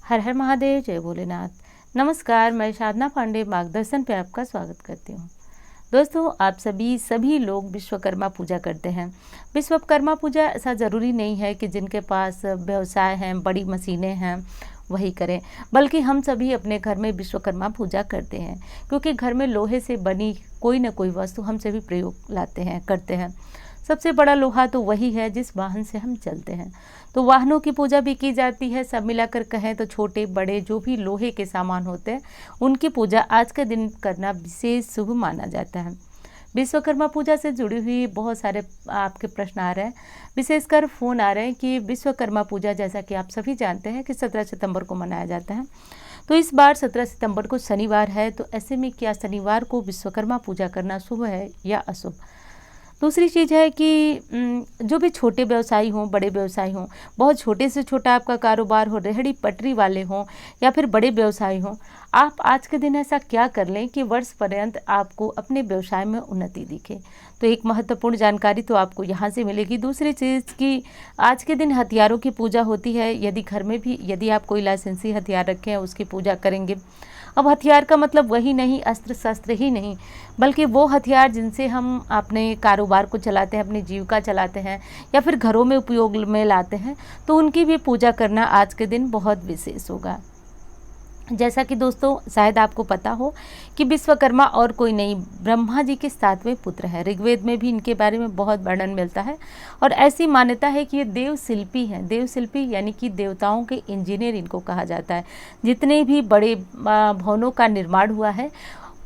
हर हर महादेव, जय भोलेनाथ। नमस्कार, मैं साधना पांडे मार्गदर्शन पे आपका स्वागत करती हूँ। दोस्तों, आप सभी लोग विश्वकर्मा पूजा करते हैं। विश्वकर्मा पूजा ऐसा ज़रूरी नहीं है कि जिनके पास व्यवसाय हैं, बड़ी मशीनें हैं, वही करें, बल्कि हम सभी अपने घर में विश्वकर्मा पूजा करते हैं, क्योंकि घर में लोहे से बनी कोई ना कोई वस्तु हम सभी प्रयोग लाते हैं, करते हैं। सबसे बड़ा लोहा तो वही है जिस वाहन से हम चलते हैं। तो वाहनों की पूजा भी की जाती है। सब मिलाकर कहें तो छोटे बड़े जो भी लोहे के सामान होते हैं, उनकी पूजा आज के दिन करना विशेष शुभ माना जाता है। विश्वकर्मा पूजा से जुड़ी हुई बहुत सारे आपके प्रश्न आ रहे हैं, विशेषकर फ़ोन आ रहे हैं कि विश्वकर्मा पूजा, जैसा कि आप सभी जानते हैं कि 17 सितंबर को मनाया जाता है। तो इस बार 17 सितंबर को शनिवार है, तो ऐसे में क्या शनिवार को विश्वकर्मा पूजा करना शुभ है या अशुभ? दूसरी चीज़ है कि जो भी छोटे व्यवसायी हों, बड़े व्यवसायी हों, बहुत छोटे से छोटा आपका कारोबार हो, रेहड़ी पटरी वाले हों या फिर बड़े व्यवसायी हों, आप आज के दिन ऐसा क्या कर लें कि वर्ष पर्यंत आपको अपने व्यवसाय में उन्नति दिखे। तो एक महत्वपूर्ण जानकारी तो आपको यहाँ से मिलेगी। दूसरी चीज़ कि आज के दिन हथियारों की पूजा होती है। यदि घर में भी यदि आप कोई लाइसेंसी हथियार रखें हैं, उसकी पूजा करेंगे। अब हथियार का मतलब वही नहीं, अस्त्र शस्त्र ही नहीं, बल्कि वो हथियार जिनसे हम अपने कारोबार को चलाते हैं, अपनी जीविका चलाते हैं या फिर घरों में उपयोग में लाते हैं, तो उनकी भी पूजा करना आज के दिन बहुत विशेष होगा। जैसा कि दोस्तों शायद आपको पता हो कि विश्वकर्मा और कोई नहीं, ब्रह्मा जी के 7वें पुत्र हैं। ऋग्वेद में भी इनके बारे में बहुत वर्णन मिलता है और ऐसी मान्यता है कि ये देव शिल्पी हैं। देव शिल्पी यानी कि देवताओं के इंजीनियर इनको कहा जाता है। जितने भी बड़े भवनों का निर्माण हुआ है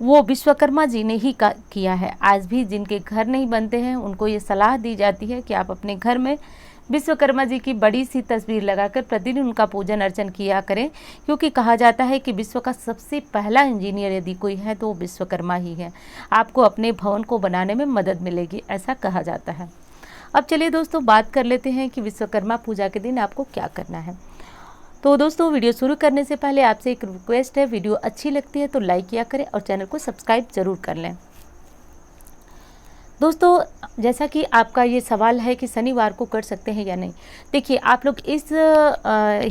वो विश्वकर्मा जी ने ही किया है। आज भी जिनके घर नहीं बनते हैं उनको ये सलाह दी जाती है कि आप अपने घर में विश्वकर्मा जी की बड़ी सी तस्वीर लगाकर प्रतिदिन उनका पूजन अर्चन किया करें, क्योंकि कहा जाता है कि विश्व का सबसे पहला इंजीनियर यदि कोई है तो वो विश्वकर्मा ही है। आपको अपने भवन को बनाने में मदद मिलेगी, ऐसा कहा जाता है। अब चलिए दोस्तों, बात कर लेते हैं कि विश्वकर्मा पूजा के दिन आपको क्या करना है। तो दोस्तों, वीडियो शुरू करने से पहले आपसे एक रिक्वेस्ट है, वीडियो अच्छी लगती है तो लाइक किया करें और चैनल को सब्सक्राइब जरूर कर लें। दोस्तों, जैसा कि आपका ये सवाल है कि शनिवार को कर सकते हैं या नहीं। देखिए, आप लोग इस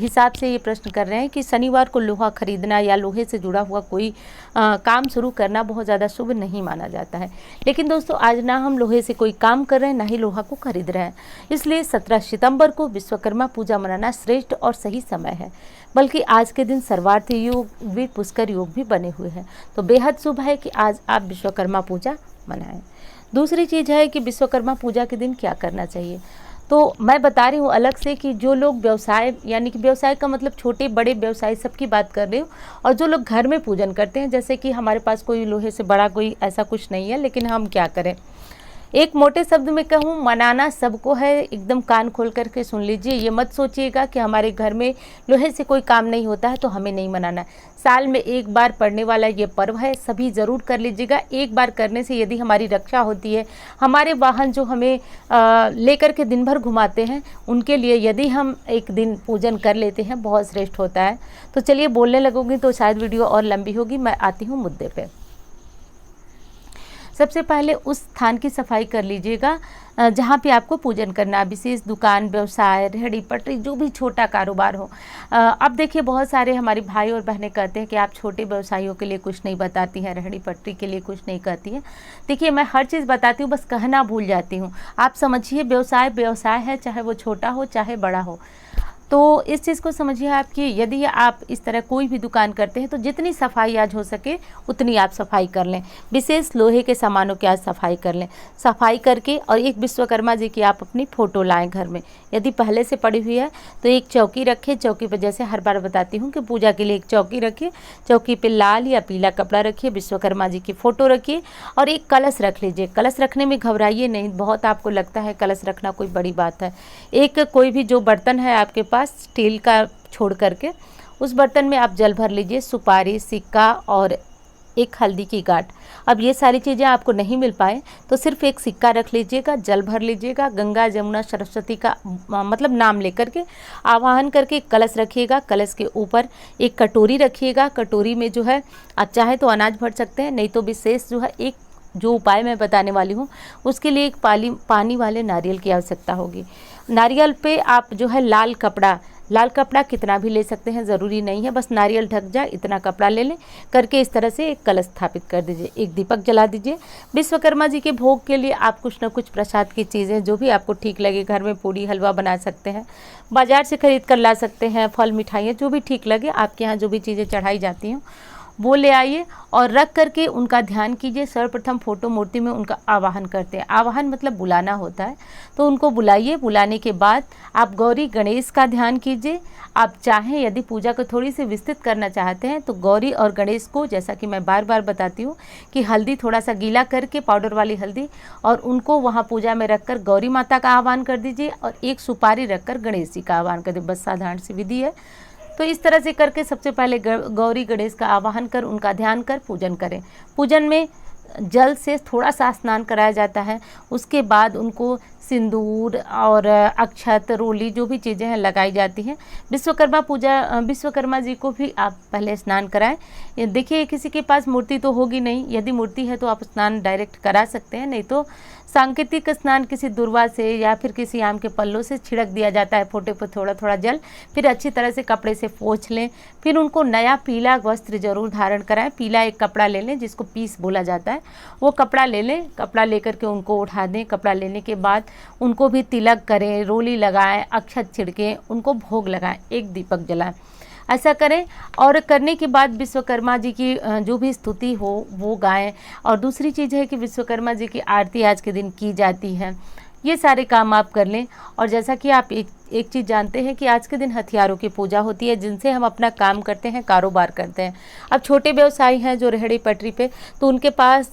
हिसाब से ये प्रश्न कर रहे हैं कि शनिवार को लोहा खरीदना या लोहे से जुड़ा हुआ कोई काम शुरू करना बहुत ज़्यादा शुभ नहीं माना जाता है। लेकिन दोस्तों, आज ना हम लोहे से कोई काम कर रहे हैं, ना ही लोहा को खरीद रहे हैं। इसलिए 17 सितंबर को विश्वकर्मा पूजा मनाना श्रेष्ठ और सही समय है। बल्कि आज के दिन सर्वार्थ योग भी, पुष्कर योग भी बने हुए हैं। तो बेहद शुभ है कि आज आप विश्वकर्मा पूजा मनाएं। दूसरी चीज़ है कि विश्वकर्मा पूजा के दिन क्या करना चाहिए। तो मैं बता रही हूँ अलग से कि जो लोग व्यवसाय, यानी कि व्यवसाय का मतलब छोटे बड़े व्यवसाय सबकी बात कर रही हूँ, और जो लोग घर में पूजन करते हैं, जैसे कि हमारे पास कोई लोहे से बड़ा कोई ऐसा कुछ नहीं है, लेकिन हम क्या करें। एक मोटे शब्द में कहूँ, मनाना सबको है। एकदम कान खोल करके सुन लीजिए। ये मत सोचिएगा कि हमारे घर में लोहे से कोई काम नहीं होता है तो हमें नहीं मनाना। साल में एक बार पड़ने वाला ये पर्व है, सभी ज़रूर कर लीजिएगा। एक बार करने से यदि हमारी रक्षा होती है, हमारे वाहन जो हमें लेकर के दिन भर घुमाते हैं, उनके लिए यदि हम एक दिन पूजन कर लेते हैं, बहुत श्रेष्ठ होता है। तो चलिए, बोलने लगूंगी तो शायद वीडियो और लंबी होगी। मैं आती हूँ मुद्दे पे। सबसे पहले उस स्थान की सफाई कर लीजिएगा जहाँ पे आपको पूजन करना। विशेष दुकान, व्यवसाय, रेहड़ी पटरी, जो भी छोटा कारोबार हो। अब देखिए, बहुत सारे हमारे भाई और बहनें कहते हैं कि आप छोटे व्यवसायियों के लिए कुछ नहीं बताती हैं, रेहड़ी पटरी के लिए कुछ नहीं कहती हैं। देखिए, मैं हर चीज़ बताती हूँ, बस कहना भूल जाती हूँ। आप समझिए, व्यवसाय व्यवसाय है, चाहे वो छोटा हो चाहे बड़ा हो। तो इस चीज़ को समझिए आप कि यदि आप इस तरह कोई भी दुकान करते हैं तो जितनी सफाई आज हो सके उतनी आप सफाई कर लें। विशेष लोहे के सामानों की आज सफाई कर लें। सफाई करके और एक विश्वकर्मा जी की आप अपनी फ़ोटो लाएं घर में। यदि पहले से पड़ी हुई है तो एक चौकी रखें। चौकी पर, जैसे हर बार बताती हूँ कि पूजा के लिए एक चौकी रखिए। चौकी पर लाल या पीला कपड़ा रखिए, विश्वकर्मा जी की फ़ोटो रखिए और एक कलश रख लीजिए। कलश रखने में घबराइए नहीं, बहुत आपको लगता है कलश रखना कोई बड़ी बात है। एक कोई भी जो बर्तन है आपके पास स्टील का छोड़ करके, उस बर्तन में आप जल भर लीजिए, सुपारी, सिक्का और एक हल्दी की गांठ। अब ये सारी चीज़ें आपको नहीं मिल पाए तो सिर्फ एक सिक्का रख लीजिएगा, जल भर लीजिएगा। गंगा जमुना सरस्वती का मतलब नाम लेकर के आवाहन करके कलश रखिएगा। कलश के ऊपर एक कटोरी रखिएगा। कटोरी में जो है आप चाहे तो अनाज भर सकते हैं, नहीं तो विशेष जो है एक जो उपाय मैं बताने वाली हूँ उसके लिए एक पानी वाले नारियल की आवश्यकता होगी। नारियल पे आप जो है लाल कपड़ा, लाल कपड़ा कितना भी ले सकते हैं, ज़रूरी नहीं है, बस नारियल ढक जाए इतना कपड़ा ले लें, करके इस तरह से एक कलश स्थापित कर दीजिए, एक दीपक जला दीजिए। विश्वकर्मा जी के भोग के लिए आप कुछ ना कुछ प्रसाद की चीज़ें जो भी आपको ठीक लगे, घर में पूड़ी हलवा बना सकते हैं, बाज़ार से खरीद कर ला सकते हैं, फल मिठाइयाँ जो भी ठीक लगे, आपके यहाँ जो भी चीज़ें चढ़ाई जाती हैं वो ले आइए और रख करके उनका ध्यान कीजिए। सर्वप्रथम फोटो मूर्ति में उनका आवाहन करते हैं, आवाहन मतलब बुलाना होता है, तो उनको बुलाइए। बुलाने के बाद आप गौरी गणेश का ध्यान कीजिए। आप चाहें यदि पूजा को थोड़ी सी विस्तृत करना चाहते हैं तो गौरी और गणेश को, जैसा कि मैं बार बार बताती हूँ कि हल्दी थोड़ा सा गीला करके, पाउडर वाली हल्दी, और उनको वहाँ पूजा में रखकर गौरी माता का आह्वान कर दीजिए और एक सुपारी रखकर गणेश जी का आह्वान कर दीजिए। बस साधारण सी विधि है। तो इस तरह से करके सबसे पहले गौरी गणेश का आवाहन कर उनका ध्यान कर पूजन करें। पूजन में जल से थोड़ा सा स्नान कराया जाता है। उसके बाद उनको सिंदूर और अक्षत, रोली जो भी चीज़ें हैं लगाई जाती हैं। विश्वकर्मा जी को भी आप पहले स्नान कराएं। देखिए किसी के पास मूर्ति तो होगी नहीं, यदि मूर्ति है तो आप स्नान डायरेक्ट करा सकते हैं, नहीं तो सांकेतिक स्नान किसी दुर्वा से या फिर किसी आम के पल्लों से छिड़क दिया जाता है फोटे पर थोड़ा थोड़ा जल, फिर अच्छी तरह से कपड़े से पोंछ लें। फिर उनको नया पीला वस्त्र जरूर धारण कराएं। पीला एक कपड़ा ले लें जिसको पीस बोला जाता है, वो कपड़ा ले लें। कपड़ा लेकर के उनको उठा दें। कपड़ा लेने के बाद उनको भी तिलक करें, रोली लगाएं, अक्षत छिड़कें, उनको भोग लगाएं, एक दीपक जलाएं। ऐसा करें और करने के बाद विश्वकर्मा जी की जो भी स्तुति हो वो गाएं। और दूसरी चीज़ है कि विश्वकर्मा जी की आरती आज के दिन की जाती है। ये सारे काम आप कर लें। और जैसा कि आप एक चीज़ जानते हैं कि आज के दिन हथियारों की पूजा होती है जिनसे हम अपना काम करते हैं, कारोबार करते हैं। अब छोटे व्यवसायी हैं जो रेहड़ी पटरी पे, तो उनके पास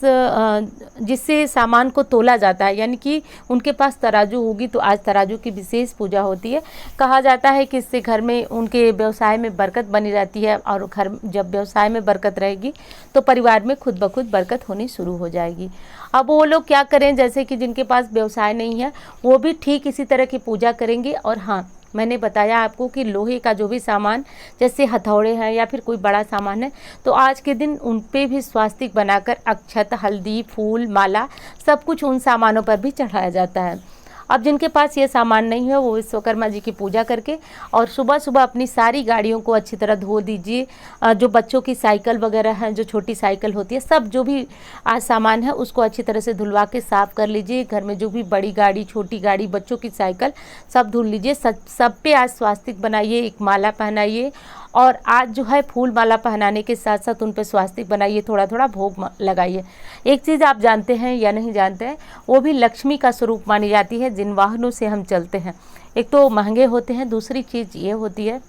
जिससे सामान को तोला जाता है, यानी कि उनके पास तराजू होगी, तो आज तराजू की विशेष पूजा होती है। कहा जाता है कि इससे घर में, उनके व्यवसाय में बरकत बनी रहती है, और घर जब व्यवसाय में बरकत रहेगी तो परिवार में खुद ब खुद बरकत होनी शुरू हो जाएगी। अब वो लोग क्या करें, जैसे कि जिनके पास व्यवसाय नहीं है वो भी ठीक इसी तरह की पूजा करेंगे। और हाँ, मैंने बताया आपको कि लोहे का जो भी सामान, जैसे हथौड़े हैं या फिर कोई बड़ा सामान है, तो आज के दिन उन पे भी स्वास्तिक बनाकर अक्षत, हल्दी, फूल, माला, सब कुछ उन सामानों पर भी चढ़ाया जाता है। अब जिनके पास ये सामान नहीं है वो विश्वकर्मा जी की पूजा करके और सुबह सुबह अपनी सारी गाड़ियों को अच्छी तरह धो दीजिए। जो बच्चों की साइकिल वगैरह है, जो छोटी साइकिल होती है, सब जो भी आज सामान है उसको अच्छी तरह से धुलवा के साफ़ कर लीजिए। घर में जो भी बड़ी गाड़ी, छोटी गाड़ी, बच्चों की साइकिल, सब धुल लीजिए। सब पे आज स्वास्तिक बनाइए, एक माला पहनाइए, और आज जो है फूल माला पहनाने के साथ साथ उन पर स्वास्तिक बनाइए, थोड़ा थोड़ा भोग लगाइए। एक चीज़ आप जानते हैं या नहीं जानते हैं, वो भी लक्ष्मी का स्वरूप मानी जाती है जिन वाहनों से हम चलते हैं। एक तो महंगे होते हैं, दूसरी चीज़ ये होती है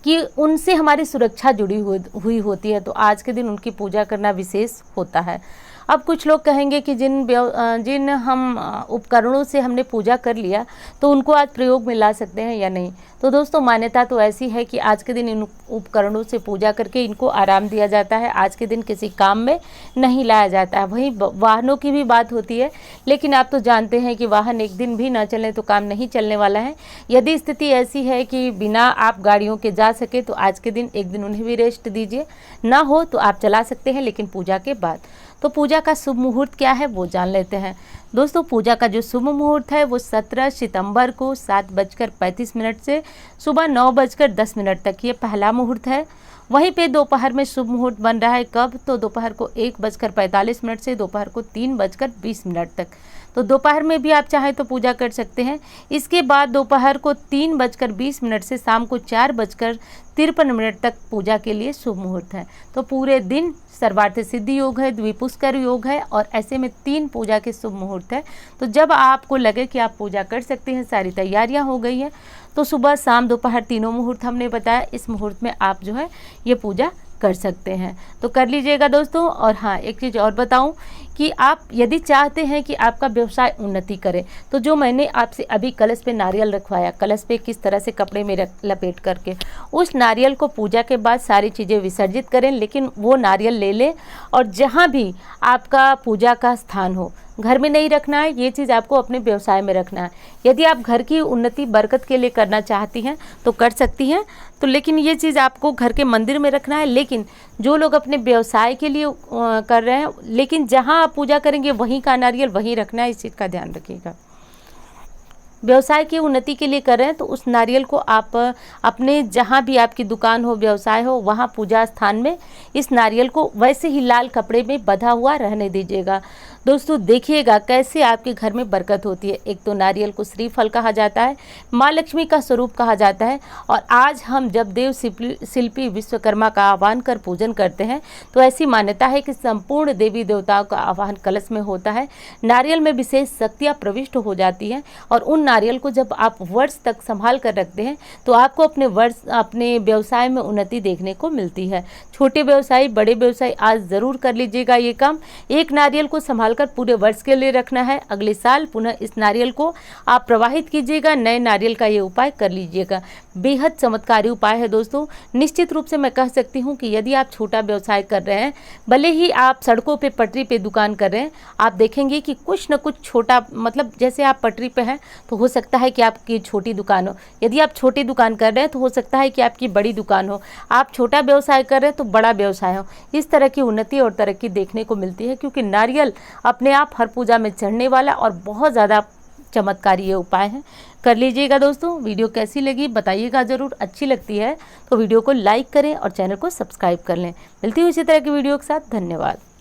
कि उनसे हमारी सुरक्षा जुड़ी हुई होती है, तो आज के दिन उनकी पूजा करना विशेष होता है। अब कुछ लोग कहेंगे कि जिन हम उपकरणों से हमने पूजा कर लिया तो उनको आज प्रयोग में ला सकते हैं या नहीं। तो दोस्तों, मान्यता तो ऐसी है कि आज के दिन इन उपकरणों से पूजा करके इनको आराम दिया जाता है। आज के दिन किसी काम में नहीं लाया जाता है। वहीं वाहनों की भी बात होती है, लेकिन आप तो जानते हैं कि वाहन एक दिन भी ना चले तो काम नहीं चलने वाला है। यदि स्थिति ऐसी है कि बिना आप गाड़ियों के जा सके तो आज के दिन एक दिन उन्हें भी रेस्ट दीजिए। ना हो तो आप चला सकते हैं, लेकिन पूजा के बाद। तो पूजा का शुभ मुहूर्त क्या है वो जान लेते हैं। दोस्तों, पूजा का जो शुभ मुहूर्त है वो 17 सितंबर को 7:35 से सुबह 9:10 तक ये पहला मुहूर्त है। वहीं पे दोपहर में शुभ मुहूर्त बन रहा है कब, तो दोपहर को 1:45 से दोपहर को 3:20 तक। तो दोपहर में भी आप चाहें तो पूजा कर सकते हैं। इसके बाद दोपहर को 3:20 से शाम को 4:53 तक पूजा के लिए शुभ मुहूर्त है। तो पूरे दिन सर्वार्थ सिद्धि योग है, द्विपुष्कर योग है, और ऐसे में 3 पूजा के शुभ मुहूर्त है। तो जब आपको लगे कि आप पूजा कर सकते हैं, सारी तैयारियां हो गई हैं, तो सुबह, शाम, दोपहर तीनों मुहूर्त हमने बताया, इस मुहूर्त में आप जो है ये पूजा कर सकते हैं। तो कर लीजिएगा दोस्तों। और हाँ, एक चीज़ और बताऊं कि आप यदि चाहते हैं कि आपका व्यवसाय उन्नति करे, तो जो मैंने आपसे अभी कलश पे नारियल रखवाया, कलश पे किस तरह से कपड़े में लपेट करके, उस नारियल को पूजा के बाद सारी चीज़ें विसर्जित करें, लेकिन वो नारियल ले लें और जहाँ भी आपका पूजा का स्थान हो, घर में नहीं रखना है, ये चीज़ आपको अपने व्यवसाय में रखना है। यदि आप घर की उन्नति बरकत के लिए करना चाहती हैं तो कर सकती हैं, तो लेकिन ये चीज़ आपको घर के मंदिर में रखना है। लेकिन जो लोग अपने व्यवसाय के लिए कर रहे हैं, लेकिन जहां आप पूजा करेंगे वहीं का नारियल वहीं रखना है, इस चीज़ का ध्यान रखिएगा। व्यवसाय की उन्नति के लिए कर रहे हैं तो उस नारियल को आप अपने जहाँ भी आपकी दुकान हो, व्यवसाय हो, वहाँ पूजा स्थान में इस नारियल को वैसे ही लाल कपड़े में बंधा हुआ रहने दीजिएगा। दोस्तों देखिएगा कैसे आपके घर में बरकत होती है। एक तो नारियल को श्रीफल कहा जाता है, माँ लक्ष्मी का स्वरूप कहा जाता है, और आज हम जब देव शिल्पी विश्वकर्मा का आह्वान कर पूजन करते हैं तो ऐसी मान्यता है कि संपूर्ण देवी देवताओं का आह्वान कलश में होता है। नारियल में विशेष शक्तियाँ प्रविष्ट हो जाती हैं और उन नारियल को जब आप वर्ष तक संभाल कर रखते हैं तो आपको अपने व्यवसाय में उन्नति देखने को मिलती है। छोटे व्यवसायी, बड़े व्यवसायी आज ज़रूर कर लीजिएगा ये काम। एक नारियल को संभाल कर पूरे वर्ष के लिए रखना है। अगले साल पुनः इस नारियल को आप प्रवाहित कीजिएगा, नए नारियल का ये उपाय कर लीजिएगा। बेहद चमत्कारी उपाय है दोस्तों। निश्चित रूप से मैं कह सकती हूँ कि यदि आप छोटा व्यवसाय कर रहे हैं, भले ही आप सड़कों पे पटरी पे दुकान कर रहे हैं, आप देखेंगे कि कुछ न कुछ छोटा, मतलब जैसे आप पटरी पे हैं तो हो सकता है कि आपकी छोटी दुकान हो। यदि आप छोटी दुकान कर रहे हैं तो हो सकता है कि आपकी बड़ी दुकान हो। आप छोटा व्यवसाय कर रहे हैं तो बड़ा व्यवसाय हो। इस तरह की उन्नति और तरक्की देखने को मिलती है, क्योंकि नारियल अपने आप हर पूजा में चढ़ने वाला और बहुत ज़्यादा चमत्कारी ये उपाय है। कर लीजिएगा दोस्तों। वीडियो कैसी लगी बताइएगा ज़रूर। अच्छी लगती है तो वीडियो को लाइक करें और चैनल को सब्सक्राइब कर लें। मिलती हूँ इसी तरह की वीडियो के साथ। धन्यवाद।